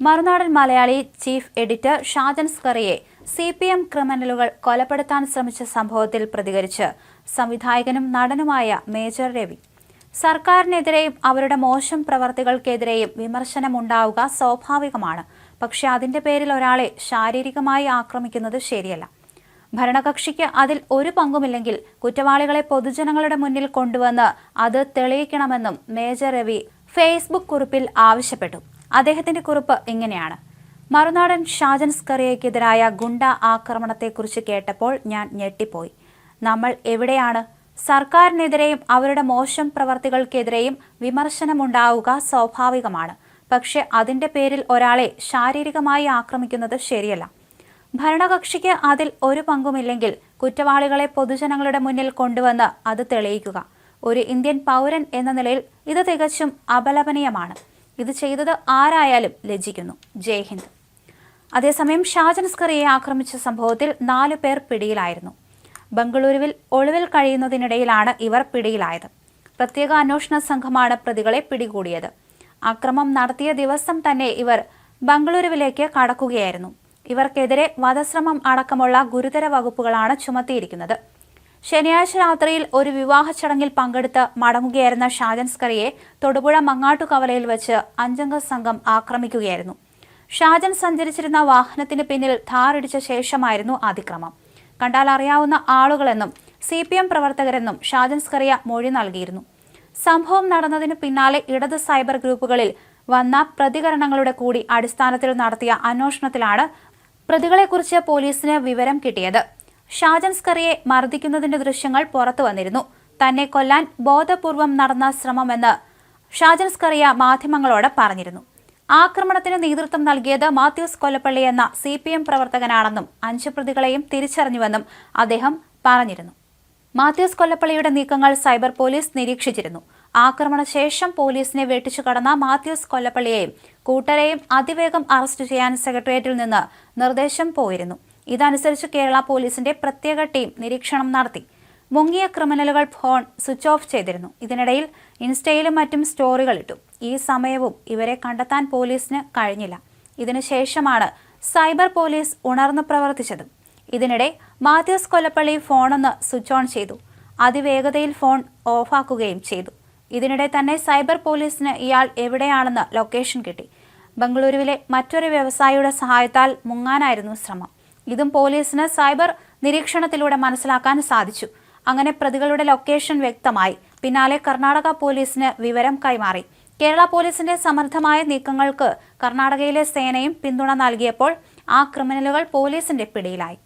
മറുനാടൻ Malayali chief editor Shajan Skaria CPM ക്രിമിനലുകൾ കൊലപ്പെടുത്താൻ ശ്രമിച്ച സംഭവത്തിൽ പ്രതികരിച്ച് സംവിധായകനും നടനുമായ മേജർ രവി. സർക്കാരിനെതിരെയും അവരുടെ മോശം പ്രവർത്തികൾക്കെതിരെയും വിമർശനമുണ്ടാവുക സ്വാഭാവികമാണ്. പക്ഷേ അതിന്റെ പേരിൽ ഒരാളെ ശാരീരികമായി ആക്രമിക്കുന്നത് ശരിയല്ല. ഭരണകക്ഷിക്ക് അതിൽ ഒരു പങ്കുമില്ലെങ്കിൽ കുറ്റവാളികളെ പൊതുജനങ്ങളുടെ മുന്നിൽ കൊണ്ടുവന്ന് അത് തെളിയിക്കണമെന്നും മേജർ രവി ഫേസ്ബുക്ക് കുറിപ്പിൽ ആവശ്യപ്പെട്ടു. അദ്ദേഹത്തിന്റെ കുറിപ്പ് ഇങ്ങനെയാണ്: മറുനാടൻ ഷാജൻ സ്കറിയയ്ക്കെതിരായ ഗുണ്ട ആക്രമണത്തെക്കുറിച്ച് കേട്ടപ്പോൾ ഞാൻ ഞെട്ടിപ്പോയി. നമ്മൾ എവിടെയാണ്? സർക്കാരിനെതിരെയും അവരുടെ മോശം പ്രവർത്തികൾക്കെതിരെയും വിമർശനമുണ്ടാവുക സ്വാഭാവികമാണ്. പക്ഷെ അതിന്റെ പേരിൽ ഒരാളെ ശാരീരികമായി ആക്രമിക്കുന്നത് ശരിയല്ല. ഭരണകക്ഷിക്ക് അതിൽ ഒരു പങ്കുമില്ലെങ്കിൽ കുറ്റവാളികളെ പൊതുജനങ്ങളുടെ മുന്നിൽ കൊണ്ടുവന്ന് അത് തെളിയിക്കുക. ഒരു ഇന്ത്യൻ പൗരൻ എന്ന നിലയിൽ ഇത് തികച്ചും അപലപനീയമാണ്. ഇത് ചെയ്തത് ആരായാലും ലജ്ജിക്കുന്നു. ജയ് ഹിന്ദ്. അതേസമയം ഷാജൻ സ്കറിയെ ആക്രമിച്ച സംഭവത്തിൽ 4 പേർ പിടിയിലായിരുന്നു. ബംഗളൂരുവിൽ ഒളിവിൽ കഴിയുന്നതിനിടയിലാണ് ഇവർ പിടിയിലായത്. പ്രത്യേക അന്വേഷണ സംഘമാണ് പ്രതികളെ പിടികൂടിയത്. അക്രമം നടത്തിയ ദിവസം തന്നെ ഇവർ ബംഗളൂരുവിലേക്ക് കടക്കുകയായിരുന്നു. ഇവർക്കെതിരെ വധശ്രമം അടക്കമുള്ള ഗുരുതര വകുപ്പുകളാണ് ചുമത്തിയിരിക്കുന്നത്. ശനിയാഴ്ച രാത്രിയിൽ ഒരു വിവാഹ ചടങ്ങിൽ പങ്കെടുത്ത് മടങ്ങുകയായിരുന്ന ഷാജൻ സ്കറിയെ തൊടുപുഴ മങ്ങാട്ടുകവലയിൽ വെച്ച് 5-അംഗ സംഘം ആക്രമിക്കുകയായിരുന്നു. ഷാജൻ സഞ്ചരിച്ചിരുന്ന വാഹനത്തിന് പിന്നിൽ ധാറിടിച്ച ശേഷമായിരുന്നു അതിക്രമം. കണ്ടാൽ അറിയാവുന്ന ആളുകളെന്നും CPM പ്രവർത്തകരെന്നും ഷാജൻ സ്കറിയ മൊഴി നൽകിയിരുന്നു. സംഭവം നടന്നതിന് പിന്നാലെ ഇടത് സൈബർ ഗ്രൂപ്പുകളിൽ വന്ന പ്രതികരണങ്ങളുടെ കൂടി അടിസ്ഥാനത്തിൽ നടത്തിയ അന്വേഷണത്തിലാണ് പ്രതികളെക്കുറിച്ച് പോലീസിന് വിവരം കിട്ടിയത്. ഷാജൻ സ്കറിയെ മർദ്ദിക്കുന്നതിന്റെ ദൃശ്യങ്ങൾ പുറത്തു വന്നിരുന്നു. തന്നെ കൊല്ലാൻ ബോധപൂർവം നടന്ന ശ്രമമെന്ന് ഷാജൻ സ്കറിയ മാധ്യമങ്ങളോട് പറഞ്ഞിരുന്നു. ആക്രമണത്തിന് നേതൃത്വം നൽകിയത് മാത്യൂസ് കൊല്ലപ്പള്ളി എന്ന CPM പ്രവർത്തകനാണെന്നും 5 പ്രതികളെയും തിരിച്ചറിഞ്ഞുവെന്നും അദ്ദേഹം പറഞ്ഞിരുന്നു. മാത്യൂസ് കൊല്ലപ്പള്ളിയുടെ നീക്കങ്ങൾ സൈബർ പോലീസ് നിരീക്ഷിച്ചിരുന്നു. ആക്രമണശേഷം പോലീസിനെ വെട്ടിച്ചു കടന്ന മാത്യൂസ് കൊല്ലപ്പള്ളിയെയും കൂട്ടരെയും അതിവേഗം അറസ്റ്റ് ചെയ്യാൻ സെക്രട്ടേറിയറ്റിൽ നിന്ന് നിർദ്ദേശം പോയിരുന്നു. ഇതനുസരിച്ച് കേരള പോലീസിന്റെ പ്രത്യേക ടീം നിരീക്ഷണം നടത്തി. മുങ്ങിയ ക്രിമിനലുകൾ ഫോൺ സ്വിച്ച് ഓഫ് ചെയ്തിരുന്നു. ഇതിനിടയിൽ ഇൻസ്റ്റയിലും മറ്റും സ്റ്റോറികൾ ഇട്ടു. ഈ സമയവും ഇവരെ കണ്ടെത്താൻ പോലീസിന് കഴിഞ്ഞില്ല. ഇതിനുശേഷമാണ് സൈബർ പോലീസ് ഉണർന്നു പ്രവർത്തിച്ചത്. ഇതിനിടെ മാത്യൂസ് കൊല്ലപ്പള്ളി ഫോണൊന്ന് സ്വിച്ച് ഓൺ ചെയ്തു. അതിവേഗതയിൽ ഫോൺ ഓഫാക്കുകയും ചെയ്തു. ഇതിനിടെ തന്നെ സൈബർ പോലീസിന് ഇയാൾ എവിടെയാണെന്ന് ലൊക്കേഷൻ കിട്ടി. ബംഗളൂരുവിലെ മറ്റൊരു വ്യവസായിയുടെ സഹായത്താൽ മുങ്ങാനായിരുന്നു ശ്രമം. ഇതും പോലീസിന് സൈബർ നിരീക്ഷണത്തിലൂടെ മനസ്സിലാക്കാൻ സാധിച്ചു. അങ്ങനെ പ്രതികളുടെ ലൊക്കേഷൻ വ്യക്തമായി. പിന്നാലെ കർണാടക പോലീസിന് വിവരം കൈമാറി. കേരള പോലീസിന്റെ സമർത്ഥമായ നീക്കങ്ങൾക്ക് കർണാടകയിലെ സേനയും പിന്തുണ നൽകിയപ്പോൾ ആ ക്രിമിനലുകൾ പോലീസിന്റെ പിടിയിലായി.